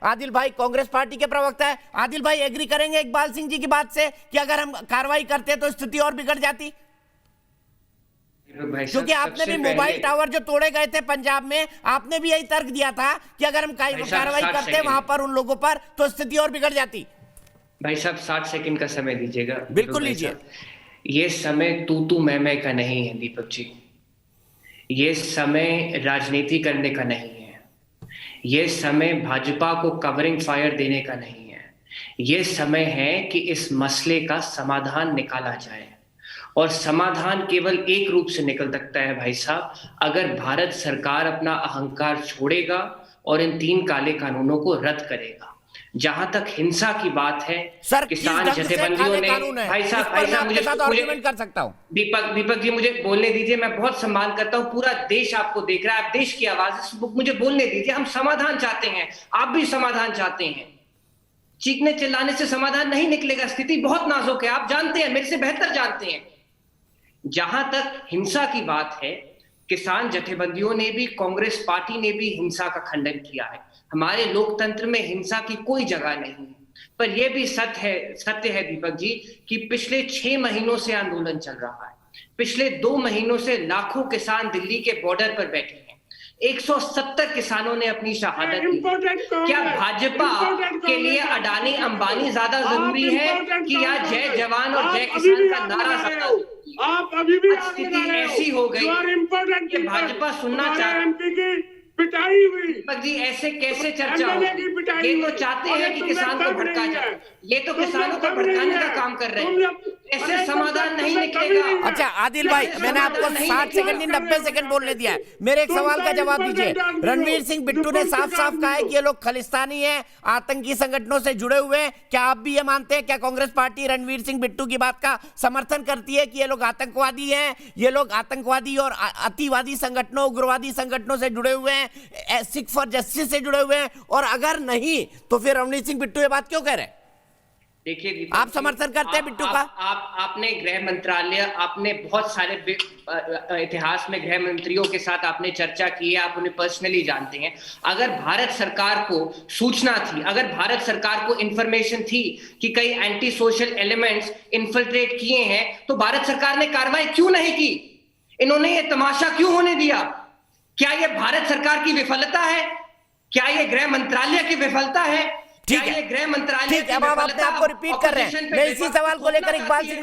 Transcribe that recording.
आदिल भाई कांग्रेस पार्टी के प्रवक्ता है, आदिल भाई एग्री करेंगे इकबाल सिंह जी की बात से कि अगर हम कार्रवाई करते तो स्थिति और बिगड़ जाती? क्योंकि आपने भी मोबाइल टावर जो तोड़े गए थे पंजाब में, आपने भी यही तर्क दिया था कि अगर हम कार्रवाई करते वहां पर उन लोगों पर तो स्थिति और बिगड़ जाती। भाई साहब 60 सेकंड का समय दीजिएगा। बिल्कुल लीजिए। ये समय तू मैं का नहीं है दीपक जी, ये समय राजनीति करने का नहीं है, ये समय भाजपा को कवरिंग फायर देने का नहीं है, ये समय है कि इस मसले का समाधान निकाला जाए। और समाधान केवल एक रूप से निकल सकता है भाई साहब, अगर भारत सरकार अपना अहंकार छोड़ेगा और इन 3 काले कानूनों को रद्द करेगा। जहां तक हिंसा की बात है, सर, किसान जथेबंदियों ने भाई साहब मुझे कर सकता हूं। दीपक जी मुझे बोलने दीजिए, मैं बहुत सम्मान करता हूं, पूरा देश आपको देख रहा है, आप देश की आवाज, मुझे बोलने दीजिए। हम समाधान चाहते हैं, आप भी समाधान चाहते हैं। चीखने चिल्लाने से समाधान नहीं निकलेगा, स्थिति बहुत नाजुक है, आप जानते हैं, मेरे से बेहतर जानते हैं। जहां तक हिंसा की बात है, किसान जथेबंदियों ने भी, कांग्रेस पार्टी ने भी हिंसा का खंडन किया है। हमारे लोकतंत्र में हिंसा की कोई जगह नहीं है। पर यह भी सत्य है दीपक जी कि पिछले 6 महीनों से आंदोलन चल रहा है। पिछले 2 महीनों से लाखों किसान दिल्ली के बॉर्डर पर बैठे हैं। 170 किसानों ने अपनी शहादत दी। क्या भाजपा के लिए अडानी अंबानी ज्यादा जरूरी है कि या जय जवान और जय किसान का नारा ज्यादा? आप अभी भी स्थिति ऐसी हो गई कि भाजपा सुनना चाहती पिटाई हुई। दीपक जी ऐसे कैसे चर्चा हो? ये तो चाहते हैं कि किसान को भड़का जाए, ये तो किसानों को भड़काने का काम कर रहे हैं, ऐसे समाधान नहीं निकलेगा। अच्छा आदिल भाई, मैंने आपको 60 सेकंड नहीं 90 सेकंड बोलने दिया है, मेरे एक सवाल का जवाब दीजिए। रणवीर सिंह बिट्टू ने साफ साफ कहा है कि ये लोग खालिस्तानी है, आतंकी संगठनों से जुड़े हुए हैं। क्या आप भी ये मानते हैं? क्या कांग्रेस पार्टी रणवीर सिंह बिट्टू की बात का समर्थन करती है कि ये लोग आतंकवादी हैं, ये लोग आतंकवादी और अतिवादी संगठनों, उग्रवादी संगठनों से जुड़े हुए हैं, सिख फॉर जस्टिस से जुड़े हुए हैं? और अगर नहीं तो फिर रणवीर सिंह बिट्टू ये बात क्यों कह रहे हैं? देखिए, आप समर्थन करते हैं बिट्टू का? आपने गृह मंत्रालय, आपने बहुत सारे इतिहास में गृह मंत्रियों के साथ आपने चर्चा की है, आप उन्हें पर्सनली जानते हैं। अगर भारत सरकार को सूचना थी, अगर भारत सरकार को इंफॉर्मेशन थी कि कई एंटी सोशल एलिमेंट्स इन्फिल्ट्रेट किए हैं, तो भारत सरकार ने कार्रवाई क्यों नहीं की? इन्होंने ये तमाशा क्यों होने दिया? क्या ये भारत सरकार की विफलता है? क्या ये गृह मंत्रालय की विफलता है? ठीक है, गृह मंत्रालय, ठीक है, अब आप अपने आप को रिपीट कर रहे हैं। मैं इसी सवाल को लेकर इकबाल सिंह